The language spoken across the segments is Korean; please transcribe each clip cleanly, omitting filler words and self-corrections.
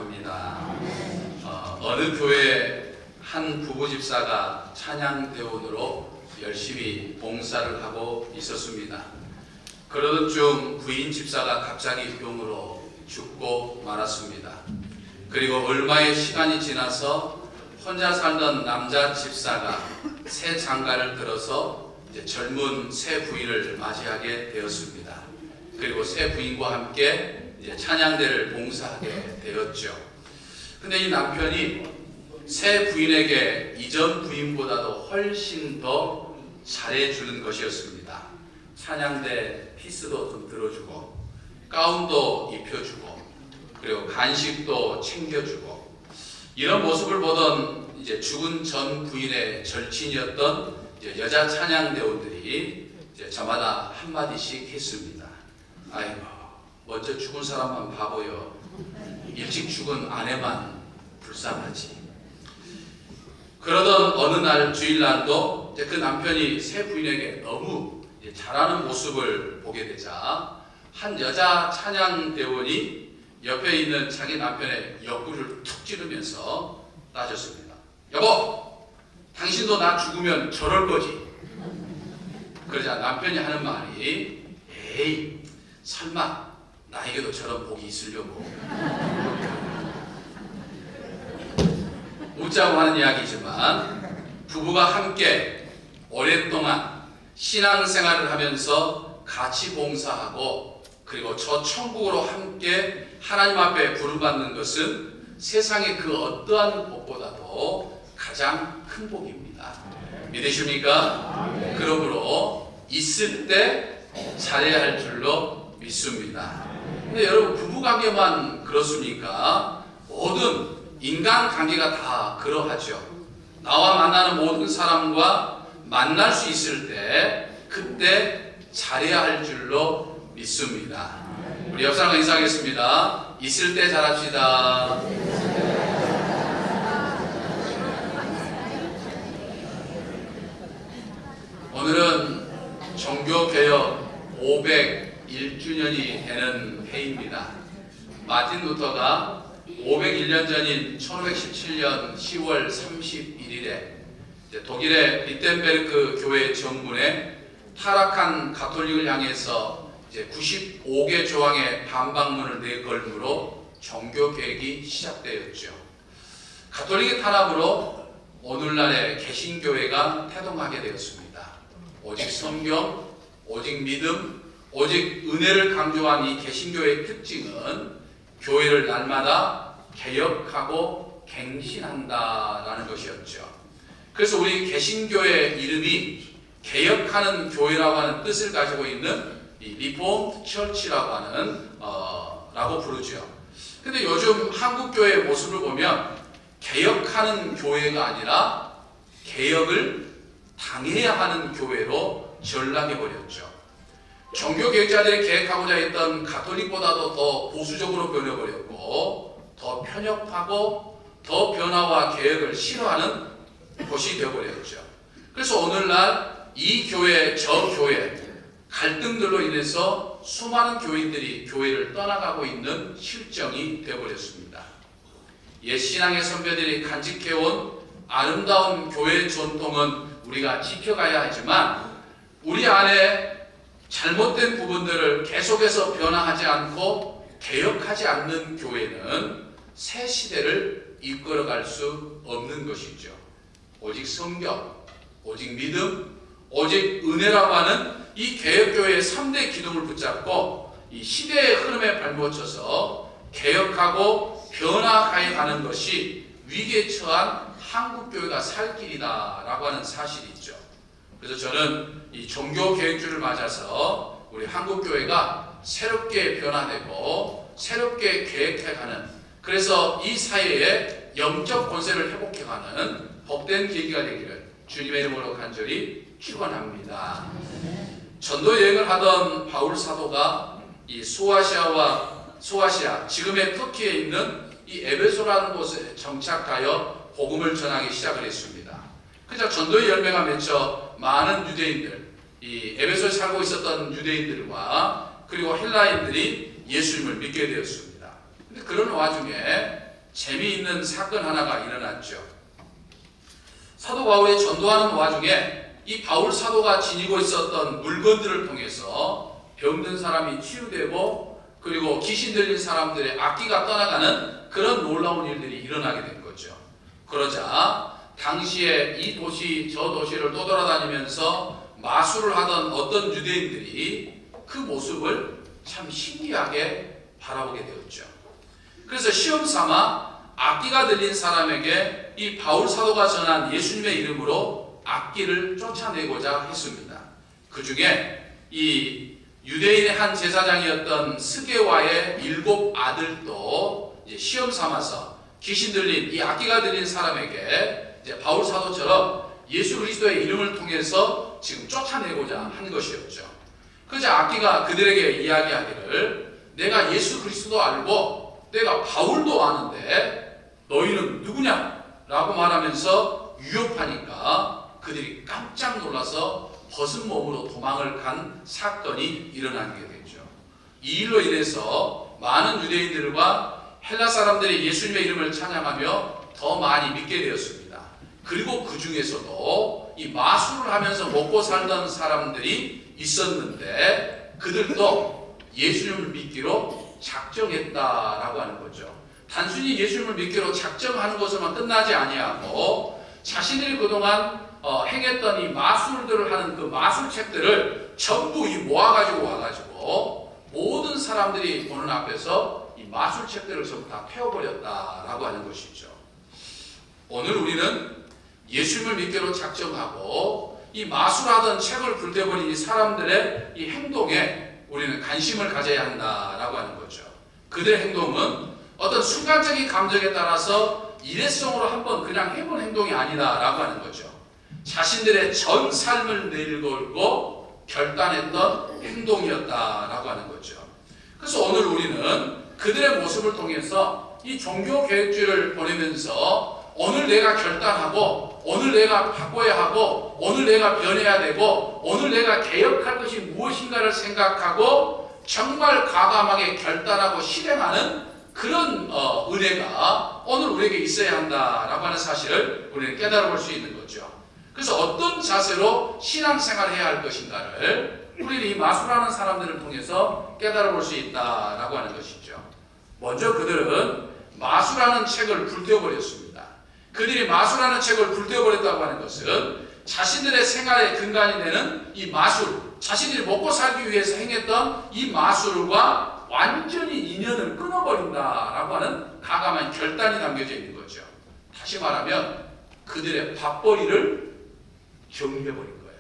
축복합니다. 어느 교회 한 부부 집사가 찬양대원으로 열심히 봉사를 하고 있었습니다. 그러던 중 부인 집사가 갑자기 병으로 죽고 말았습니다. 그리고 얼마의 시간이 지나서 혼자 살던 남자 집사가 새 장가를 들어서 이제 젊은 새 부인을 맞이하게 되었습니다. 그리고 새 부인과 함께 이제 찬양대를 봉사하게 되었죠. 근데 이 남편이 새 부인에게 이전 부인보다도 훨씬 더 잘해주는 것이었습니다. 찬양대 피스도 좀 들어주고, 가운도 입혀주고, 그리고 간식도 챙겨주고, 이런 모습을 보던 이제 죽은 전 부인의 절친이었던 이제 여자 찬양대원들이 이제 저마다 한마디씩 했습니다. 아이고, 먼저 죽은 사람만 바보요. 일찍 죽은 아내만 불쌍하지. 그러던 어느 날 주일날도 그 남편이 새 부인에게 너무 잘하는 모습을 보게 되자 한 여자 찬양대원이 옆에 있는 자기 남편의 옆구리를 툭 찌르면서 따졌습니다. 여보, 당신도 나 죽으면 저럴 거지. 그러자 남편이 하는 말이, 에이, 설마 나에게도 저런 복이 있으려고. 웃자고 하는 이야기지만 부부가 함께 오랫동안 신앙생활을 하면서 같이 봉사하고 그리고 저 천국으로 함께 하나님 앞에 부름받는 것은 세상의 그 어떠한 복보다도 가장 큰 복입니다. 믿으십니까? 그러므로 있을 때 잘해야 할 줄로 믿습니다. 근데 여러분, 부부관계만 그렇습니까? 모든 인간관계가 다 그러하죠. 나와 만나는 모든 사람과 만날 수 있을 때 그때 잘해야 할 줄로 믿습니다. 우리 옆 사람과 인사하겠습니다. 있을 때 잘합시다. 오늘은 종교개혁 501주년이 되는 해입니다. 마틴 루터가 501년 전인 1517년 10월 31일에 독일의 비텐베르크 교회 정문에 타락한 가톨릭을 향해서 95개 조항의 반박문을 내걸므로 종교개혁이 시작되었죠. 가톨릭의 탄압으로 오늘날의 개신교회가 태동하게 되었습니다. 오직 성경, 오직 믿음, 오직 은혜를 강조한 이 개신교회의 특징은 교회를 날마다 개혁하고 갱신한다라는 것이었죠. 그래서 우리 개신교회 이름이 개혁하는 교회라고 하는 뜻을 가지고 있는 이 리폼드 처치라고 하는 라고 부르죠. 근데 요즘 한국 교회의 모습을 보면 개혁하는 교회가 아니라 개혁을 당해야 하는 교회로 전락해 버렸죠. 종교개혁자들이 계획하고자 했던 가톨릭보다도 더 보수적으로 변해버렸고 더 편협하고 더 변화와 개혁을 싫어하는 곳이 되어버렸죠. 그래서 오늘날 이 교회 저 교회 갈등들로 인해서 수많은 교인들이 교회를 떠나가고 있는 실정이 되어버렸습니다. 옛 신앙의 선배들이 간직해온 아름다운 교회 전통은 우리가 지켜가야 하지만 우리 안에 잘못된 부분들을 계속해서 변화하지 않고 개혁하지 않는 교회는 새 시대를 이끌어갈 수 없는 것이죠. 오직 성경, 오직 믿음, 오직 은혜라고 하는 이 개혁교회의 3대 기둥을 붙잡고 이 시대의 흐름에 발붙여서 개혁하고 변화해 가는 것이 위기에 처한 한국교회가 살 길이다라고 하는 사실이 있죠. 그래서 저는 이 종교개혁주를 맞아서 우리 한국교회가 새롭게 변화되고 새롭게 계획해가는, 그래서 이 사회의 영적 권세를 회복해가는 복된 계기가 되기를 주님의 이름으로 간절히 축원합니다. 전도 여행을 하던 바울 사도가 이 소아시아 지금의 터키에 있는 이 에베소라는 곳에 정착하여 복음을 전하기 시작을 했습니다. 그래서 전도의 열매가 맺혀 많은 유대인들, 이 에베소에 살고 있었던 유대인들과 그리고 헬라인들이 예수님을 믿게 되었습니다. 근데 그런 와중에 재미있는 사건 하나가 일어났죠. 사도 바울이 전도하는 와중에 이 바울 사도가 지니고 있었던 물건들을 통해서 병든 사람이 치유되고 그리고 귀신 들린 사람들의 악기가 떠나가는 그런 놀라운 일들이 일어나게 된 거죠. 그러자 당시에 이 도시 저 도시를 떠돌아다니면서 마술을 하던 어떤 유대인들이 그 모습을 참 신기하게 바라보게 되었죠. 그래서 시험 삼아 악기가 들린 사람에게 이 바울 사도가 전한 예수님의 이름으로 악기를 쫓아내고자 했습니다. 그 중에 이 유대인의 한 제사장이었던 스게와의 7 아들도 이제 시험 삼아서 귀신 들린 이 악기가 들린 사람에게 이제 바울 사도처럼 예수 그리스도의 이름을 통해서 지금 쫓아내고자 한 것이었죠. 그러자 악기가 그들에게 이야기하기를 내가 예수 그리스도도 알고 내가 바울도 아는데 너희는 누구냐? 라고 말하면서 유혹하니까 그들이 깜짝 놀라서 벗은 몸으로 도망을 간 사건이 일어나게 되죠. 이 일로 인해서 많은 유대인들과 헬라 사람들이 예수님의 이름을 찬양하며 더 많이 믿게 되었습니다. 그리고 그 중에서도 이 마술을 하면서 먹고 살던 사람들이 있었는데 그들도 예수님을 믿기로 작정했다라고 하는 거죠. 단순히 예수님을 믿기로 작정하는 것으로만 끝나지 아니하고 자신들이 그동안 행했던 이 마술들을 하는 그 마술책들을 전부 모아가지고 와가지고 모든 사람들이 보는 앞에서 이 마술책들을 전부 다 태워버렸다라고 하는 것이죠. 오늘 우리는 예수님을 믿기로 작정하고 이 마술하던 책을 불태워버린 이 사람들의 이 행동에 우리는 관심을 가져야 한다라고 하는 거죠. 그들의 행동은 어떤 순간적인 감정에 따라서 일회성으로 한번 그냥 해본 행동이 아니다라고 하는 거죠. 자신들의 전 삶을 내걸고 결단했던 행동이었다라고 하는 거죠. 그래서 오늘 우리는 그들의 모습을 통해서 이 종교개혁주의를 보내면서 오늘 내가 결단하고 오늘 내가 바꿔야 하고 오늘 내가 변해야 되고 오늘 내가 개혁할 것이 무엇인가를 생각하고 정말 과감하게 결단하고 실행하는 그런 은혜가 오늘 우리에게 있어야 한다라고 하는 사실을 우리는 깨달아 볼 수 있는 거죠. 그래서 어떤 자세로 신앙생활을 해야 할 것인가를 우리는 이 마술하는 사람들을 통해서 깨달아 볼 수 있다라고 하는 것이죠. 먼저 그들은 마술하는 책을 불태워버렸습니다. 그들이 마술하는 책을 불태워버렸다고 하는 것은 자신들의 생활의 근간이 되는 이 마술, 자신들이 먹고 살기 위해서 행했던 이 마술과 완전히 인연을 끊어버린다라고 하는 과감한 결단이 담겨져 있는 거죠. 다시 말하면 그들의 밥벌이를 정리해버린 거예요.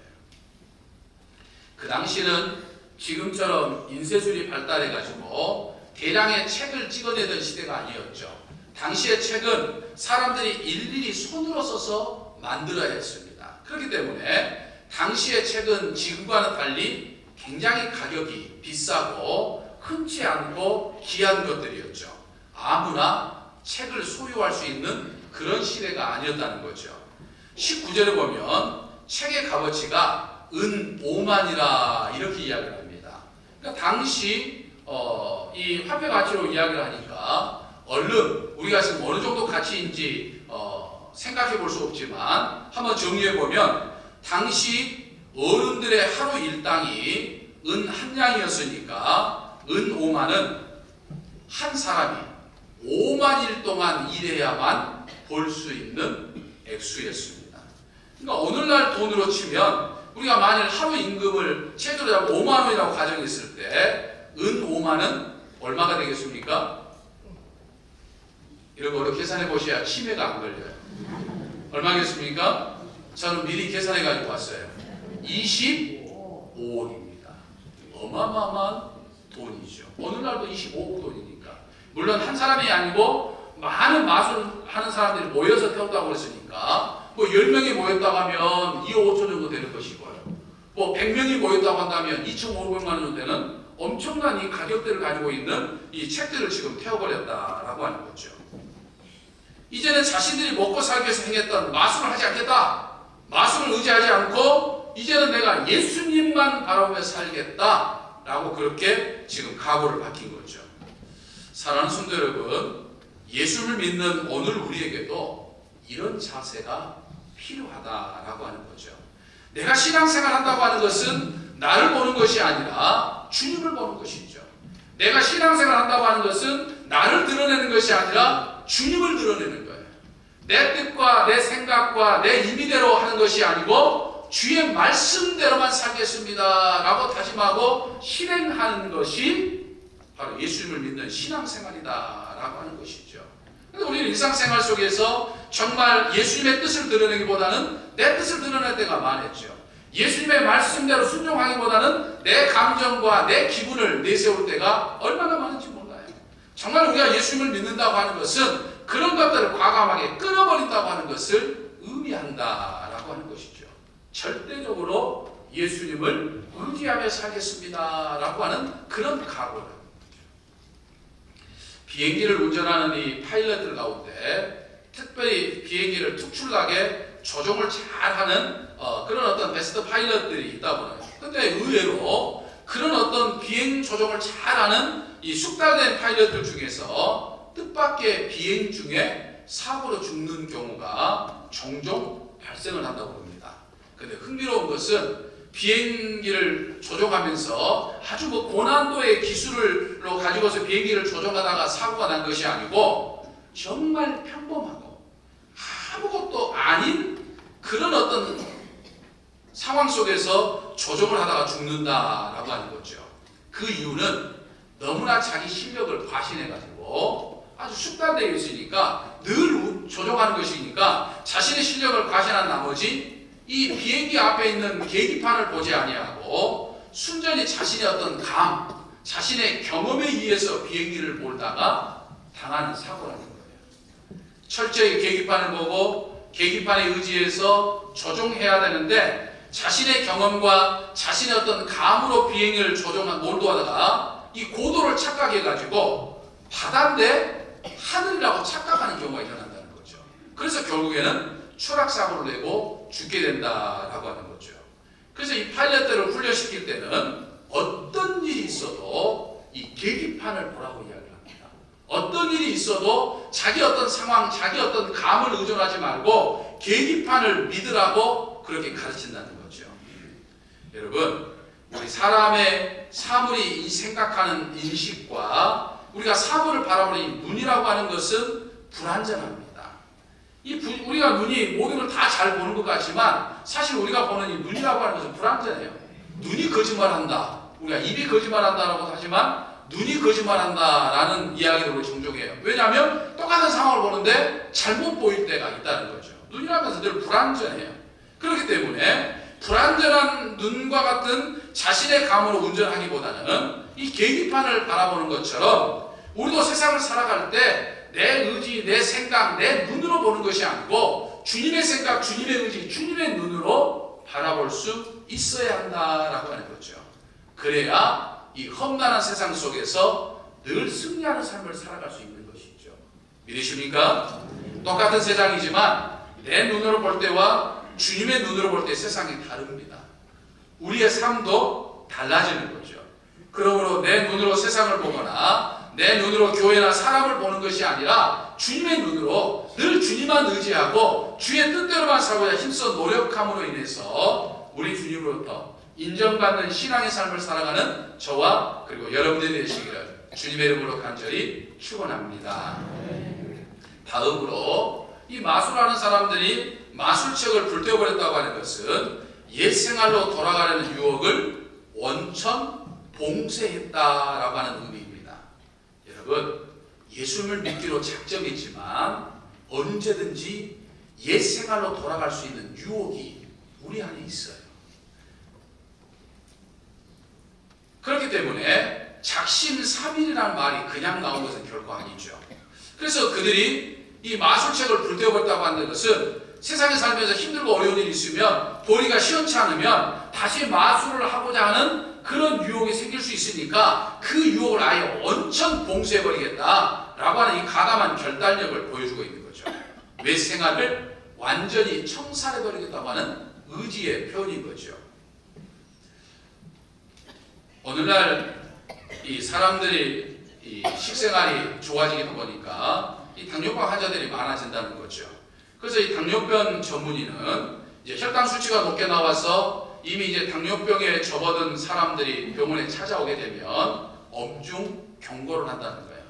그 당시는 지금처럼 인쇄술이 발달해가지고 대량의 책을 찍어내던 시대가 아니었죠. 당시의 책은 사람들이 일일이 손으로 써서 만들어야 했습니다. 그렇기 때문에 당시의 책은 지금과는 달리 굉장히 가격이 비싸고 흔치 않고 귀한 것들이었죠. 아무나 책을 소유할 수 있는 그런 시대가 아니었다는 거죠. 19절에 보면 책의 값어치가 은 5만이라 이렇게 이야기를 합니다. 그러니까 당시 이 화폐 가치로 이야기를 하니까 얼른 우리가 지금 어느 정도 가치인지 생각해 볼 수 없지만 한번 정리해 보면 당시 어른들의 하루 일당이 은 한 양이었으니까 은 5만은 한 사람이 5만일 동안 일해야만 벌 수 있는 액수였습니다. 그러니까 오늘날 돈으로 치면 우리가 만일 하루 임금을 최저로 잡고 5만 원이라고 가정했을 때 은 5만은 얼마가 되겠습니까? 이런 거로 계산해 보셔야 치매가 안 걸려요. 얼마겠습니까? 저는 미리 계산해 가지고 왔어요. 25억입니다. 어마어마한 돈이죠. 오늘날도 25억 돈이니까. 물론 한 사람이 아니고 많은 마술 하는 사람들이 모여서 태웠다고 그랬으니까 뭐 10명이 모였다고 하면 2억 5천 정도 되는 것이고요. 뭐 100명이 모였다고 한다면 2,500만 원 정도 되는 엄청난 이 가격들을 가지고 있는 이 책들을 지금 태워버렸다라고 하는 거죠. 이제는 자신들이 먹고 살기 위해서 행했던 마술을 하지 않겠다. 마술을 의지하지 않고 이제는 내가 예수님만 바라보며 살겠다라고 그렇게 지금 각오를 밝힌 거죠. 사랑하는 성도 여러분, 예수를 믿는 오늘 우리에게도 이런 자세가 필요하다라고 하는 거죠. 내가 신앙생활 한다고 하는 것은 나를 보는 것이 아니라 주님을 보는 것이죠. 내가 신앙생활 한다고 하는 것은 나를 드러내는 것이 아니라 주님을 드러내는 거예요. 내 뜻과 내 생각과 내 임의대로 하는 것이 아니고 주의 말씀대로만 살겠습니다 라고 다짐하고 실행하는 것이 바로 예수님을 믿는 신앙생활이다 라고 하는 것이죠. 그런데 우리는 일상생활 속에서 정말 예수님의 뜻을 드러내기보다는 내 뜻을 드러낼 때가 많았죠. 예수님의 말씀대로 순종하기보다는 내 감정과 내 기분을 내세울 때가 얼마나 많은지 몰라요. 정말 우리가 예수님을 믿는다고 하는 것은 그런 것들을 과감하게 끊어버린다고 하는 것을 의미한다라고 하는 것이죠. 절대적으로 예수님을 의지하며 살겠습니다라고 하는 그런 각오를. 비행기를 운전하는 이 파일럿들 가운데 특별히 비행기를 특출나게 조종을 잘하는 그런 어떤 베스트 파일럿들이 있다고 해요. 근데 의외로 그런 어떤 비행 조종을 잘하는 이 숙달된 파일럿들 중에서 뜻밖의 비행 중에 사고로 죽는 경우가 종종 발생을 한다고 합니다. 근데 흥미로운 것은 비행기를 조종하면서 아주 고난도의 기술로 가지고서 비행기를 조종하다가 사고가 난 것이 아니고 정말 평범하고 아무것도 아닌 그런 어떤 상황 속에서 조종을 하다가 죽는다라고 하는 거죠. 그 이유는 너무나 자기 실력을 과신해가지고 아주 숙달되어 있으니까 늘 조종하는 것이니까 자신의 실력을 과신한 나머지 이 비행기 앞에 있는 계기판을 보지 아니하고 순전히 자신의 어떤 자신의 경험에 의해서 비행기를 몰다가 당하는 사고라는 거예요. 철저히 계기판을 보고 계기판에 의지해서 조종해야 되는데 자신의 경험과 자신의 어떤 감으로 비행기를 몰두하다가 이 고도를 착각해가지고 바다인데 하늘이라고 착각하는 경우가 일어난다는 거죠. 그래서 결국에는 추락사고를 내고 죽게 된다라고 하는 거죠. 그래서 이 파일럿들을 훈련시킬 때는 어떤 일이 있어도 이 계기판을 보라고 이야기를 합니다. 어떤 일이 있어도 자기 어떤 상황, 자기 어떤 감을 의존하지 말고 계기판을 믿으라고 그렇게 가르친다는 거죠. 여러분, 우리 사람의 사물이 생각하는 인식과 우리가 사물을 바라보는 눈이라고 하는 것은 불완전합니다. 우리가 눈이 모든 걸 다 잘 보는 것 같지만 사실 우리가 보는 이 눈이라고 하는 것은 불완전해요. 눈이 거짓말한다. 우리가 입이 거짓말한다라고 하지만 눈이 거짓말한다라는 이야기를 우리 종종 해요. 왜냐하면 똑같은 상황을 보는데 잘못 보일 때가 있다는 거죠. 눈이라는 것은 늘 불완전해요. 그렇기 때문에 불완전한 눈과 같은 자신의 감으로 운전하기보다는 이 계기판을 바라보는 것처럼 우리도 세상을 살아갈 때 내 의지, 내 생각, 내 눈으로 보는 것이 아니고 주님의 생각, 주님의 의지, 주님의 눈으로 바라볼 수 있어야 한다라고 하는 거죠. 그래야 이 험난한 세상 속에서 늘 승리하는 삶을 살아갈 수 있는 것이죠. 믿으십니까? 똑같은 세상이지만 내 눈으로 볼 때와 주님의 눈으로 볼 때 세상이 다릅니다. 우리의 삶도 달라지는 거죠. 그러므로 내 눈으로 세상을 보거나 내 눈으로 교회나 사람을 보는 것이 아니라 주님의 눈으로 늘 주님만 의지하고 주의 뜻대로만 살고자 힘써 노력함으로 인해서 우리 주님으로부터 인정받는 신앙의 삶을 살아가는 저와 그리고 여러분들이 되시기를 주님의 이름으로 간절히 축원합니다. 다음으로 이 마술하는 사람들이 마술책을 불태워버렸다고 하는 것은 옛 생활로 돌아가려는 유혹을 원천 봉쇄했다라고 하는 의미입니다. 여러분, 예수님을 믿기로 작정했지만 언제든지 옛 생활로 돌아갈 수 있는 유혹이 우리 안에 있어요. 그렇기 때문에 작심삼일이라는 말이 그냥 나온 것은 결코 아니죠. 그래서 그들이 이 마술책을 불태워버렸다고 하는 것은 세상에 살면서 힘들고 어려운 일이 있으면 보기가 시원치 않으면 다시 마술을 하고자 하는 그런 유혹이 생길 수 있으니까 그 유혹을 아예 원천 봉쇄해버리겠다라고 하는 이 가담한 결단력을 보여주고 있는 거죠. 외 생활을 완전히 청산해버리겠다고 하는 의지의 표현인 거죠. 오늘날 이 사람들이 이 식생활이 좋아지다 보니까 이 당뇨병 환자들이 많아진다는 거죠. 그래서 이 당뇨병 전문의는 이제 혈당 수치가 높게 나와서 이미 이제 당뇨병에 접어든 사람들이 병원에 찾아오게 되면 엄중 경고를 한다는 거예요.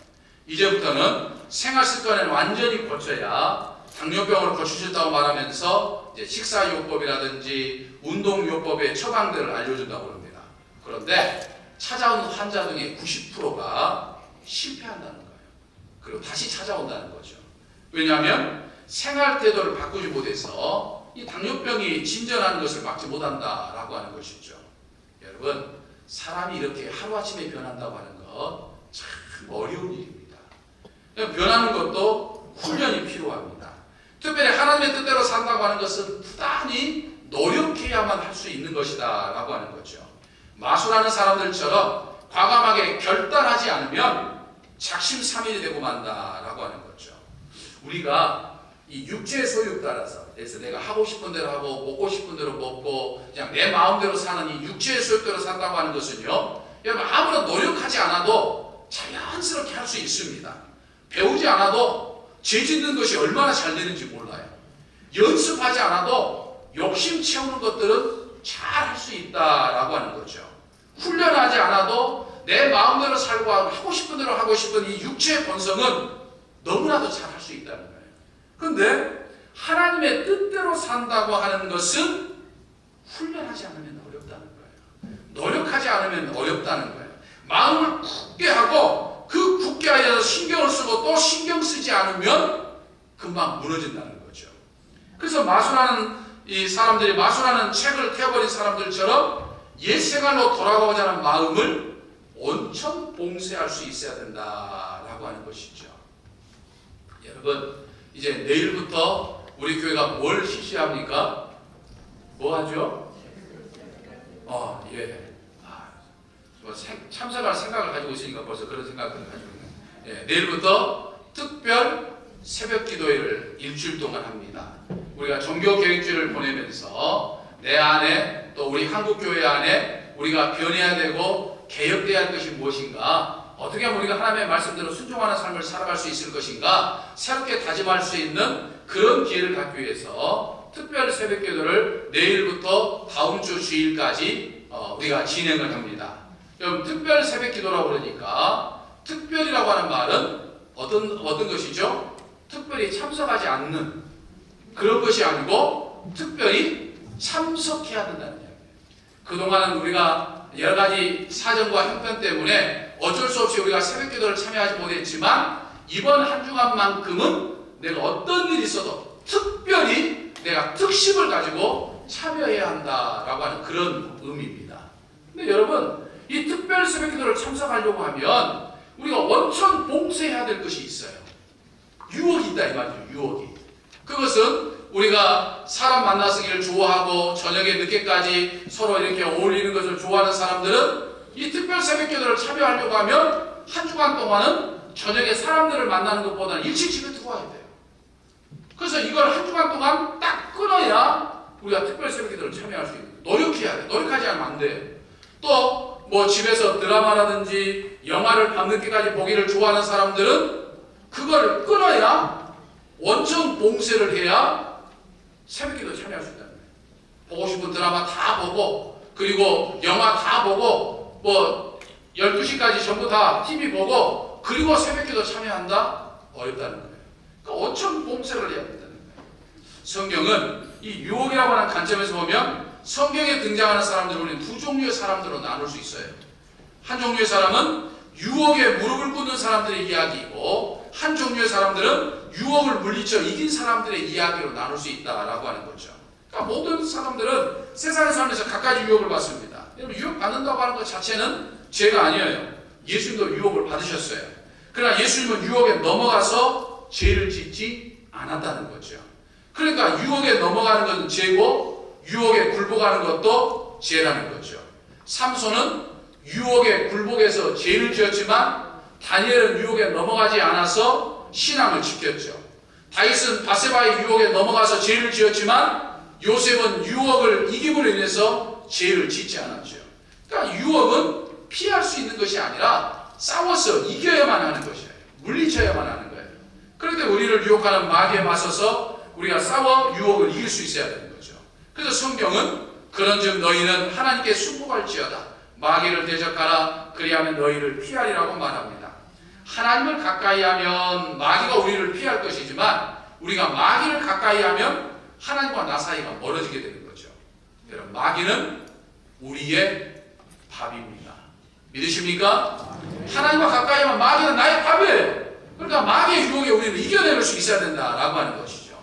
이제부터는 생활 습관을 완전히 고쳐야 당뇨병을 고치셨다고 말하면서 이제 식사요법이라든지 운동요법의 처방들을 알려준다고 합니다. 그런데 찾아온 환자 중에 90%가 실패한다는 거예요. 그리고 다시 찾아온다는 거죠. 왜냐하면 생활 태도를 바꾸지 못해서 이 당뇨병이 진전하는 것을 막지 못한다라고 하는 것이죠. 여러분, 사람이 이렇게 하루아침에 변한다고 하는 것 참 어려운 일입니다. 변하는 것도 훈련이 필요합니다. 특별히 하나님의 뜻대로 산다고 하는 것은 부단히 노력해야만 할 수 있는 것이다 라고 하는 거죠. 마술하는 사람들처럼 과감하게 결단하지 않으면 작심삼일이 되고 만다라고 하는 거죠. 우리가 이 육체의 소유에 따라서, 그래서 내가 하고 싶은 대로 하고 먹고 싶은 대로 먹고 그냥 내 마음대로 사는 이 육체의 소유대로 산다고 하는 것은요, 여러분 아무런 노력하지 않아도 자연스럽게 할 수 있습니다. 배우지 않아도 죄 짓는 것이 얼마나 잘 되는지 몰라요. 연습하지 않아도 욕심 채우는 것들은 잘 할 수 있다라고 하는 거죠. 훈련하지 않아도 내 마음대로 살고 하고 싶은 대로 하고 싶은 이 육체의 본성은 너무나도 잘 할 수 있다는 거예요. 그런데 하나님의 뜻대로 산다고 하는 것은 훈련하지 않으면 어렵다는 거예요. 노력하지 않으면 어렵다는 거예요. 마음을 굳게 하고 그 굳게 하여서 신경을 쓰고 또 신경 쓰지 않으면 금방 무너진다는 거죠. 그래서 마술하는 이 사람들이 마술하는 책을 태워버린 사람들처럼 옛 생활로 돌아가고자 하는 마음을 온천 봉쇄할 수 있어야 된다라고 하는 것이죠. 여러분, 이제 내일부터 우리 교회가 뭘 실시합니까? 뭐 하죠? 예. 참석할 생각을 가지고 있으니까 벌써 그런 생각을 가지고 있는. 예, 내일부터 특별 새벽 기도회를 일주일 동안 합니다. 우리가 종교 계획주를 보내면서 내 안에 또 우리 한국 교회 안에 우리가 변해야 되고 개혁돼야 할 것이 무엇인가, 어떻게 하면 우리가 하나님의 말씀대로 순종하는 삶을 살아갈 수 있을 것인가 새롭게 다짐할 수 있는 그런 기회를 갖기 위해서 특별 새벽 기도를 내일부터 다음 주 주일까지 우리가 진행을 합니다. 여러분, 특별 새벽 기도라고 그러니까 특별이라고 하는 말은 어떤 것이죠? 특별히 참석하지 않는 그런 것이 아니고 특별히 참석해야 된다는 이야기예요. 그동안은 우리가 여러 가지 사정과 형편 때문에 어쩔 수 없이 우리가 새벽 기도를 참여하지 못했지만 이번 한 주간만큼은 내가 어떤 일이 있어도 특별히 내가 특심을 가지고 참여해야 한다라고 하는 그런 의미입니다. 근데 여러분, 이 특별 새벽 기도를 참석하려고 하면 우리가 원천 봉쇄해야 될 것이 있어요. 유혹이 있다 이 말이죠. 유혹이. 그것은 우리가 사람 만나서기를 좋아하고 저녁에 늦게까지 서로 이렇게 어울리는 것을 좋아하는 사람들은 이 특별 새벽 기도를 참여하려고 하면 한 주간 동안은 저녁에 사람들을 만나는 것보다는 일찍 집에 들어와야 돼요. 그래서 이걸 한 주간 동안 딱 끊어야 우리가 특별 새벽 기도를 참여할 수 있는 거예요. 노력해야 돼. 노력하지 않으면 안 돼요. 또 뭐 집에서 드라마라든지 영화를 밤늦게까지 보기를 좋아하는 사람들은 그걸 끊어야 원천 봉쇄를 해야 새벽기도 참여할 수 있다는 거예요. 보고 싶은 드라마 다 보고 그리고 영화 다 보고 뭐 12시까지 전부 다 TV 보고 그리고 새벽기도 참여한다? 어렵다는 거예요. 그러니까 원천 봉쇄를 해야 된다는 거예요. 성경은 이 유혹이라고 하는 관점에서 보면 성경에 등장하는 사람들을 우리는 두 종류의 사람들로 나눌 수 있어요. 한 종류의 사람은 유혹에 무릎을 꿇는 사람들의 이야기이고 한 종류의 사람들은 유혹을 물리쳐 이긴 사람들의 이야기로 나눌 수 있다라고 하는 거죠. 그러니까 모든 사람들은 세상에 살면서 각가지 유혹을 받습니다. 여러분, 유혹 받는다고 하는 것 자체는 죄가 아니에요. 예수님도 유혹을 받으셨어요. 그러나 예수님은 유혹에 넘어가서 죄를 짓지 않았다는 거죠. 그러니까 유혹에 넘어가는 것은 죄고 유혹에 굴복하는 것도 죄라는 거죠. 삼손은 유혹에 굴복해서 죄를 지었지만 다니엘은 유혹에 넘어가지 않아서 신앙을 지켰죠. 다윗은 바세바의 유혹에 넘어가서 죄를 지었지만 요셉은 유혹을 이김으로 인해서 죄를 짓지 않았죠. 그러니까 유혹은 피할 수 있는 것이 아니라 싸워서 이겨야만 하는 것이에요. 물리쳐야만 하는 거예요. 그럴 때 우리를 유혹하는 마귀에 맞서서 우리가 싸워 유혹을 이길 수 있어야 되는 거죠. 그래서 성경은 그런즉 너희는 하나님께 순복할지어다 마귀를 대적하라 그리하면 너희를 피하리라고 말합니다. 하나님을 가까이 하면 마귀가 우리를 피할 것이지만 우리가 마귀를 가까이 하면 하나님과 나 사이가 멀어지게 되는 거죠. 여러분, 마귀는 우리의 밥입니다. 믿으십니까? 하나님과 가까이 하면 마귀는 나의 밥이에요. 그러니까 마귀의 유혹에 우리는 이겨낼 수 있어야 된다라고 하는 것이죠.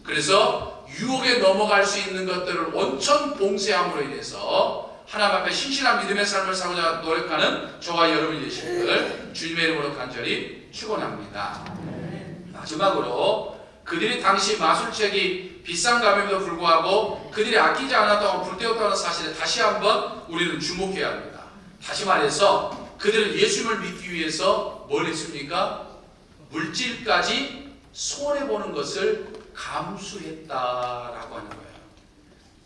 그래서 유혹에 넘어갈 수 있는 것들을 온천 봉쇄함으로 인해서 하나님 앞에 신실한 믿음의 삶을 살고자 노력하는 저와 여러분이 되시기를 주님의 이름으로 간절히 축원합니다. 마지막으로 그들이 당시 마술책이 비싼 값임에도 불구하고 그들이 아끼지 않았다고 불태웠다는 사실에 다시 한번 우리는 주목해야 합니다. 다시 말해서 그들은 예수님을 믿기 위해서 뭘 했습니까? 물질까지 손해보는 것을 감수했다라고 하는 거예요.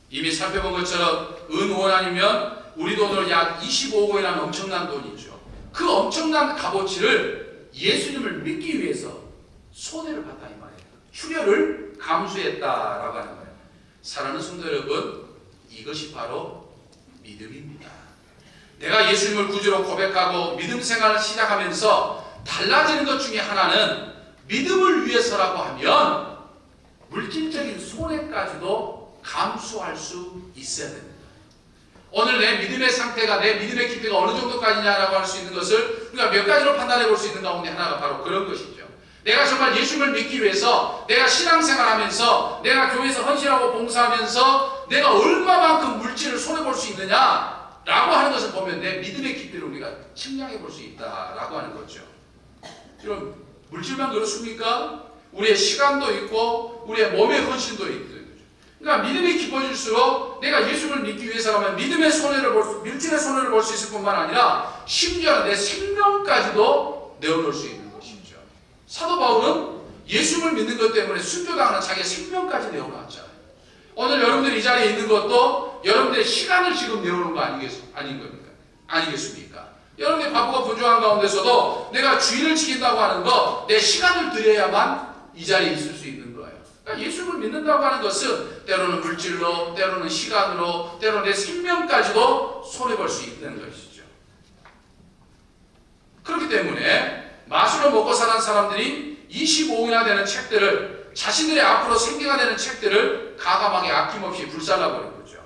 이미 살펴본 것처럼 은 원 아니면 우리 돈으로 약 25억 원이라는 엄청난 돈이죠. 그 엄청난 값어치를 예수님을 믿기 위해서 손해를 봤다 이 말이에요. 출혈을 감수했다라고 하는 거예요. 사랑하는 성도 여러분, 이것이 바로 믿음입니다. 내가 예수님을 구주로 고백하고 믿음 생활을 시작하면서 달라지는 것 중에 하나는 믿음을 위해서라고 하면 물질적인 손해까지도 감수할 수 있어야 됩니다. 오늘 내 믿음의 상태가, 내 믿음의 깊이가 어느 정도까지냐라고 할 수 있는 것을 우리가 몇 가지로 판단해 볼 수 있는 가운데 하나가 바로 그런 것이죠. 내가 정말 예수님을 믿기 위해서 내가 신앙생활하면서 내가 교회에서 헌신하고 봉사하면서 내가 얼마만큼 물질을 손해볼 수 있느냐라고 하는 것을 보면 내 믿음의 깊이를 우리가 측량해 볼 수 있다라고 하는 거죠. 그럼 물질만 그렇습니까? 우리의 시간도 있고 우리의 몸의 헌신도 있고, 그러니까 믿음이 깊어질수록 내가 예수를 믿기 위해서라면 믿음의 손해를 물질의 손해를 볼 수 있을 뿐만 아니라 심지어 내 생명까지도 내어놓을 수 있는 것이죠. 사도 바울은 예수를 믿는 것 때문에 순교당하는 자기의 생명까지 내어놨잖아요. 오늘 여러분들이 이 자리에 있는 것도 여러분들의 시간을 지금 내어놓은 거 아니겠습니까? 여러분들이 바쁘고 분주한 가운데서도 내가 주일을 지킨다고 하는 거, 내 시간을 들여야만 이 자리에 있을 수 있는 거예요. 그러니까 예수를 믿는다고 하는 것은 때로는 물질로, 때로는 시간으로, 때로는 내 생명까지도 손해볼 수 있는 것이죠. 그렇기 때문에 마술로 먹고 사는 사람들이 25억이나 되는 책들을, 자신들의 앞으로 생계가 되는 책들을 가감하게 아낌없이 불살라버린 거죠.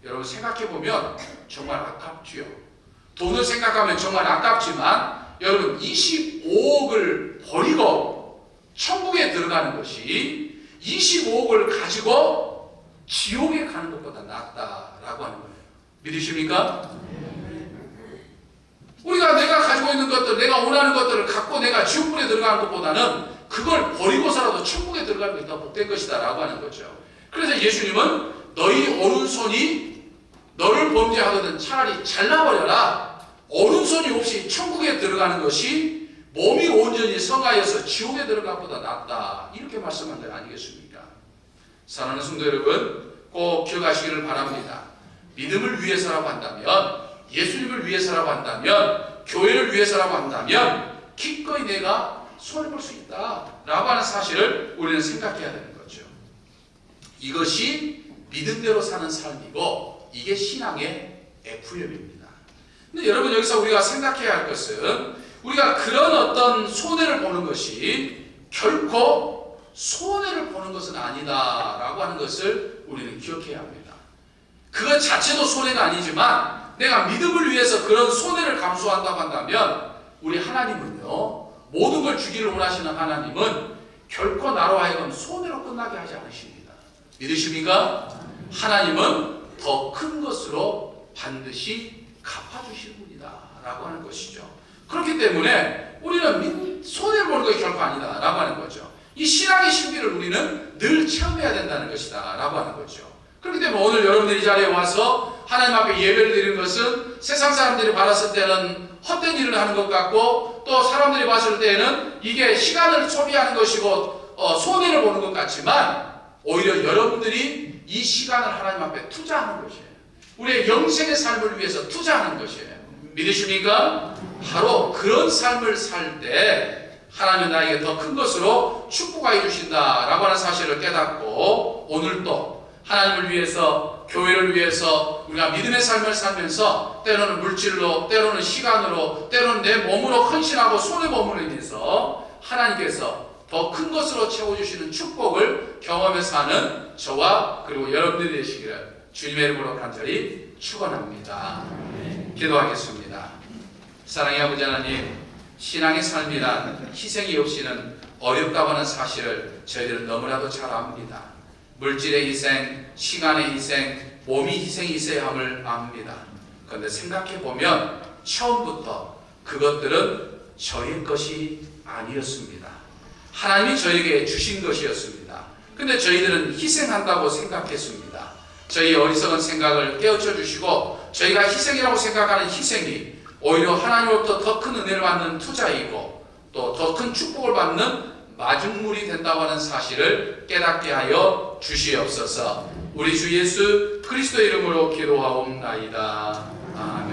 여러분 생각해보면 정말 아깝지요. 돈을 생각하면 정말 아깝지만 여러분 25억을 버리고 천국에 들어가는 것이 25억을 가지고 지옥에 가는 것보다 낫다라고 하는 거예요. 믿으십니까? 우리가 내가 가지고 있는 것들, 내가 원하는 것들을 갖고 내가 지옥불에 들어가는 것보다는 그걸 버리고서라도 천국에 들어가는 것이 더 복된 것이다 라고 하는 거죠. 그래서 예수님은 너희 오른손이 너를 범죄하거든 차라리 잘라버려라. 오른손이 없이 천국에 들어가는 것이 몸이 온전히 성하여서 지옥에 들어가는 것보다 낫다. 이렇게 말씀한 것 아니겠습니까? 사랑하는 성도 여러분, 꼭 기억하시기를 바랍니다. 믿음을 위해서라고 한다면, 예수님을 위해서라고 한다면, 교회를 위해서라고 한다면 기꺼이 내가 손해볼 수 있다라고 하는 사실을 우리는 생각해야 되는 거죠. 이것이 믿음대로 사는 삶이고 이게 신앙의 F협입니다. 근데 여러분 여기서 우리가 생각해야 할 것은 우리가 그런 어떤 손해를 보는 것이 결코 손해를 보는 것은 아니다라고 하는 것을 우리는 기억해야 합니다. 그것 자체도 손해가 아니지만 내가 믿음을 위해서 그런 손해를 감수한다고 한다면 우리 하나님은요, 모든 걸 주기를 원하시는 하나님은 결코 나로 하여금 손해로 끝나게 하지 않으십니다. 믿으십니까? 하나님은 더 큰 것으로 반드시 갚아주실 분이다 라고 하는 것이죠. 그렇기 때문에 우리는 손해를 보는 것이 결코 아니다 라고 하는 거죠. 이 신앙의 신비를 우리는 늘 체험해야 된다는 것이다 라고 하는 거죠. 그렇기 때문에 오늘 여러분들이 이 자리에 와서 하나님 앞에 예배를 드리는 것은 세상 사람들이 받았을 때는 헛된 일을 하는 것 같고 또 사람들이 봤을 때는 이게 시간을 소비하는 것이고 손해를 보는 것 같지만 오히려 여러분들이 이 시간을 하나님 앞에 투자하는 것이에요. 우리의 영생의 삶을 위해서 투자하는 것이에요. 믿으십니까? 바로 그런 삶을 살 때 하나님은 나에게 더 큰 것으로 축복하여 주신다라고 하는 사실을 깨닫고 오늘도 하나님을 위해서, 교회를 위해서 우리가 믿음의 삶을 살면서 때로는 물질로, 때로는 시간으로, 때로는 내 몸으로 헌신하고 손해범으로 인해서 하나님께서 더 큰 것으로 채워주시는 축복을 경험해서 하는 저와 그리고 여러분들이 되시기를 주님의 이름으로 간절히 축원합니다. 기도하겠습니다. 사랑의 아버지 하나님, 신앙의 삶이란 희생이 없이는 어렵다고 하는 사실을 저희들은 너무나도 잘 압니다. 물질의 희생, 시간의 희생, 몸이 희생이 있어야 함을 압니다. 그런데 생각해보면 처음부터 그것들은 저희 것이 아니었습니다. 하나님이 저에게 주신 것이었습니다. 근데 저희들은 희생한다고 생각했습니다. 저희 어리석은 생각을 깨우쳐 주시고 저희가 희생이라고 생각하는 희생이 오히려 하나님으로부터 더 큰 은혜를 받는 투자이고 또 더 큰 축복을 받는 마중물이 된다고 하는 사실을 깨닫게 하여 주시옵소서. 우리 주 예수 그리스도 이름으로 기도하옵나이다. 아멘.